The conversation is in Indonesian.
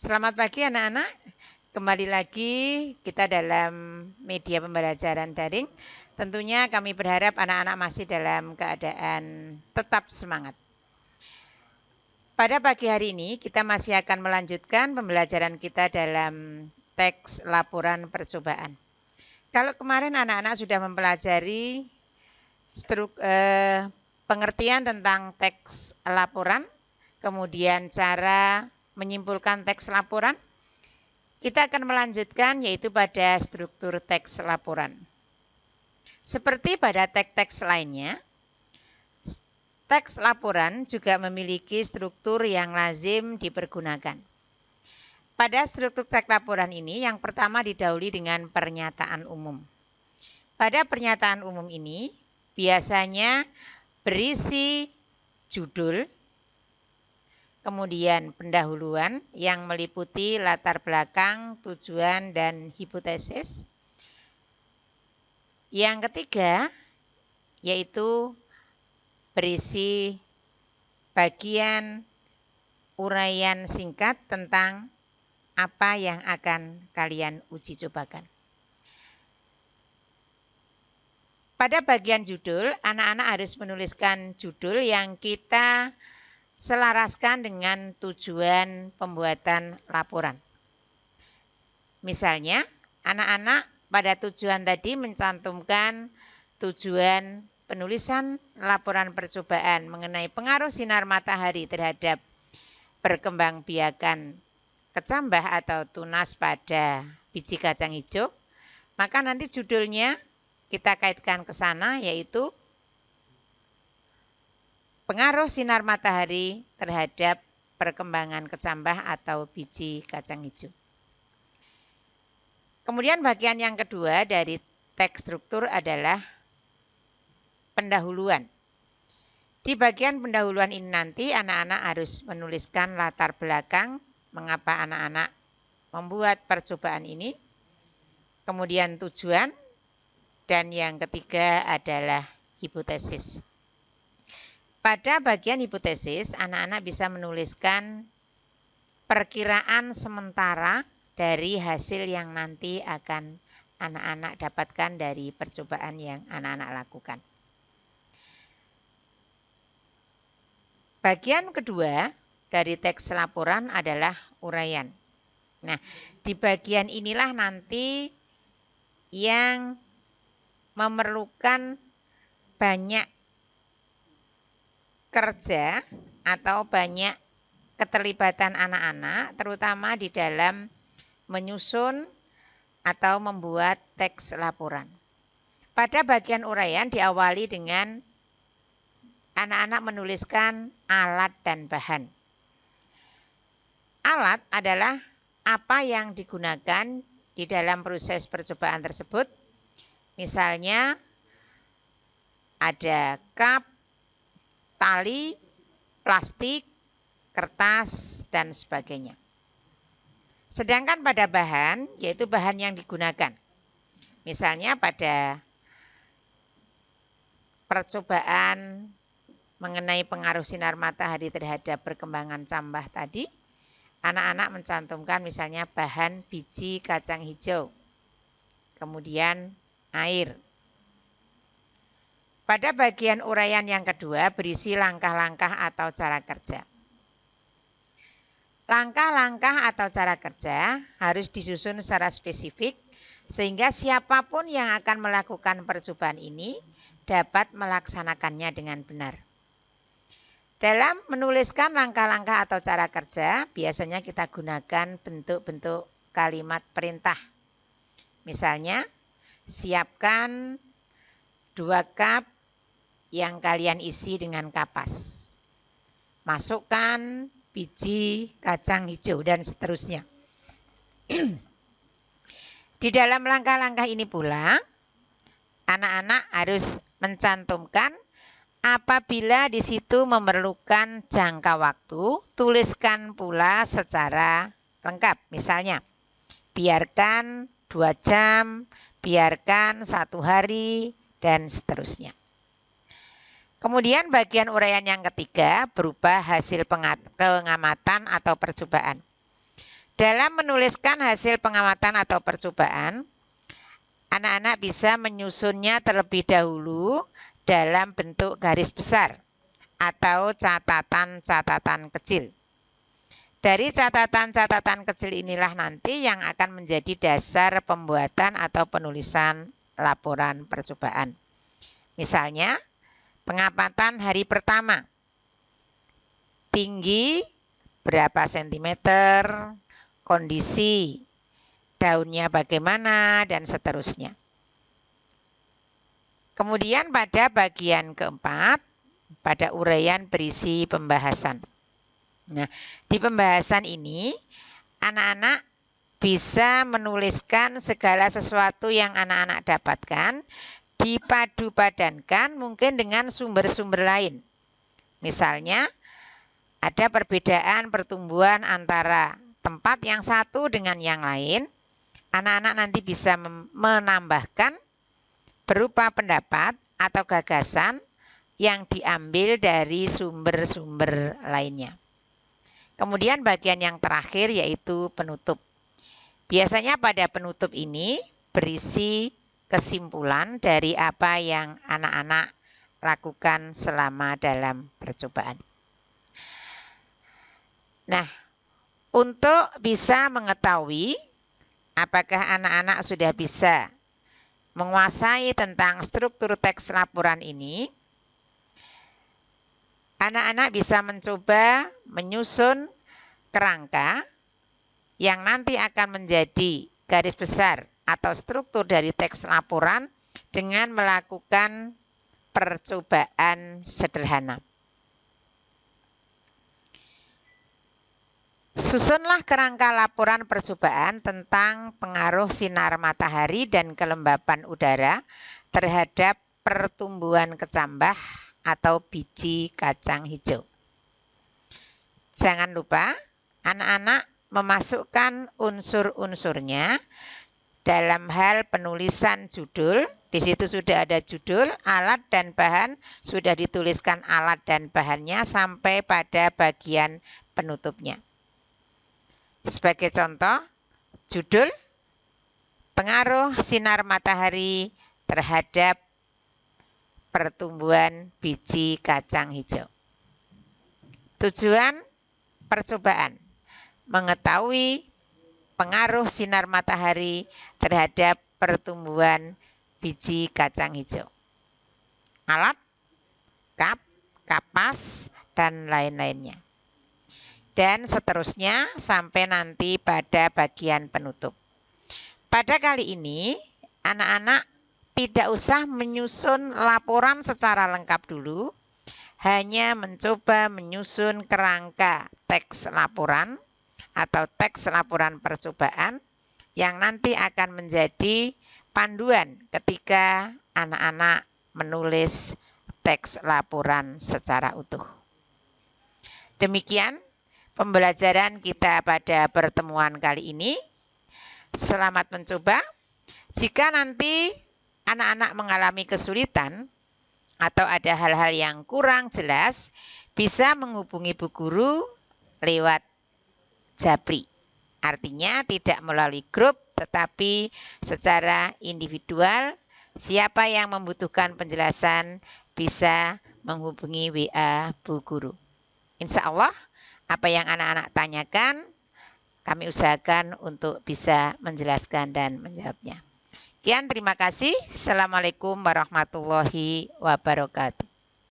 Selamat pagi anak-anak. Kembali lagi kita dalam media pembelajaran daring. Tentunya kami berharap anak-anak masih dalam keadaan tetap semangat. Pada pagi hari ini kita masih akan melanjutkan pembelajaran kita dalam teks laporan percobaan. Kalau kemarin anak-anak sudah mempelajari pengertian tentang teks laporan, kemudian cara menyimpulkan teks laporan, kita akan melanjutkan yaitu pada struktur teks laporan. Seperti pada teks-teks lainnya, teks laporan juga memiliki struktur yang lazim dipergunakan. Pada struktur teks laporan ini, yang pertama didahului dengan pernyataan umum. Pada pernyataan umum ini, biasanya berisi judul, kemudian pendahuluan yang meliputi latar belakang, tujuan, dan hipotesis. Yang ketiga, yaitu berisi bagian uraian singkat tentang apa yang akan kalian uji cobakan. Pada bagian judul, anak-anak harus menuliskan judul yang kita selaraskan dengan tujuan pembuatan laporan. Misalnya, anak-anak pada tujuan tadi mencantumkan tujuan penulisan laporan percobaan mengenai pengaruh sinar matahari terhadap perkembangbiakan kecambah atau tunas pada biji kacang hijau. Maka nanti judulnya kita kaitkan ke sana, yaitu pengaruh sinar matahari terhadap perkembangan kecambah atau biji kacang hijau. Kemudian bagian yang kedua dari teks struktur adalah pendahuluan. Di bagian pendahuluan ini nanti anak-anak harus menuliskan latar belakang mengapa anak-anak membuat percobaan ini, kemudian tujuan, dan yang ketiga adalah hipotesis. Pada bagian hipotesis, anak-anak bisa menuliskan perkiraan sementara dari hasil yang nanti akan anak-anak dapatkan dari percobaan yang anak-anak lakukan. Bagian kedua dari teks laporan adalah uraian. Nah, di bagian inilah nanti yang memerlukan banyak kerja atau banyak keterlibatan anak-anak, terutama di dalam menyusun atau membuat teks laporan. Pada bagian uraian diawali dengan anak-anak menuliskan alat dan bahan. Alat adalah apa yang digunakan di dalam proses percobaan tersebut. Misalnya ada cup, tali, plastik, kertas, dan sebagainya. Sedangkan pada bahan, yaitu bahan yang digunakan. Misalnya pada percobaan mengenai pengaruh sinar matahari terhadap perkembangan cambah tadi, anak-anak mencantumkan misalnya bahan biji kacang hijau, kemudian air. Pada bagian uraian yang kedua berisi langkah-langkah atau cara kerja. Langkah-langkah atau cara kerja harus disusun secara spesifik sehingga siapapun yang akan melakukan percobaan ini dapat melaksanakannya dengan benar. Dalam menuliskan langkah-langkah atau cara kerja, biasanya kita gunakan bentuk-bentuk kalimat perintah. Misalnya, siapkan 2 cup yang kalian isi dengan kapas. Masukkan biji kacang hijau dan seterusnya. Di dalam langkah-langkah ini pula, anak-anak harus mencantumkan apabila di situ memerlukan jangka waktu, tuliskan pula secara lengkap. Misalnya, biarkan 2 jam, biarkan 1 hari, dan seterusnya. Kemudian bagian uraian yang ketiga berupa hasil pengamatan atau percobaan. Dalam menuliskan hasil pengamatan atau percobaan, anak-anak bisa menyusunnya terlebih dahulu dalam bentuk garis besar atau catatan-catatan kecil. Dari catatan-catatan kecil inilah nanti yang akan menjadi dasar pembuatan atau penulisan laporan percobaan. Misalnya, pengamatan hari pertama. Tinggi berapa sentimeter, kondisi, daunnya bagaimana, dan seterusnya. Kemudian pada bagian keempat, pada uraian berisi pembahasan. Nah, di pembahasan ini, anak-anak bisa menuliskan segala sesuatu yang anak-anak dapatkan, dipadu-padankan mungkin dengan sumber-sumber lain. Misalnya, ada perbedaan pertumbuhan antara tempat yang satu dengan yang lain. Anak-anak nanti bisa menambahkan berupa pendapat atau gagasan yang diambil dari sumber-sumber lainnya. Kemudian bagian yang terakhir yaitu penutup. Biasanya pada penutup ini berisi kesimpulan dari apa yang anak-anak lakukan selama dalam percobaan. Nah, untuk bisa mengetahui apakah anak-anak sudah bisa menguasai tentang struktur teks laporan ini, anak-anak bisa mencoba menyusun kerangka yang nanti akan menjadi garis besar atau struktur dari teks laporan dengan melakukan percobaan sederhana. Susunlah kerangka laporan percobaan tentang pengaruh sinar matahari dan kelembapan udara terhadap pertumbuhan kecambah atau biji kacang hijau. Jangan lupa anak-anak memasukkan unsur-unsurnya dalam hal penulisan judul. Di situ sudah ada judul, alat dan bahan, sudah dituliskan alat dan bahannya sampai pada bagian penutupnya. Sebagai contoh, judul pengaruh sinar matahari terhadap pertumbuhan biji kacang hijau. Tujuan percobaan mengetahui pengaruh sinar matahari terhadap pertumbuhan biji kacang hijau. Alat, kap, kapas, dan lain-lainnya. Dan seterusnya sampai nanti pada bagian penutup. Pada kali ini, anak-anak tidak usah menyusun laporan secara lengkap dulu, hanya mencoba menyusun kerangka teks laporan atau teks laporan percobaan yang nanti akan menjadi panduan ketika anak-anak menulis teks laporan secara utuh. Demikian pembelajaran kita pada pertemuan kali ini. Selamat mencoba. Jika nanti anak-anak mengalami kesulitan atau ada hal-hal yang kurang jelas, bisa menghubungi Bu Guru lewat Japri. Artinya tidak melalui grup, tetapi secara individual. Siapa yang membutuhkan penjelasan bisa menghubungi WA Bu Guru. Insya Allah, apa yang anak-anak tanyakan, kami usahakan untuk bisa menjelaskan dan menjawabnya. Sekian, terima kasih. Assalamualaikum warahmatullahi wabarakatuh.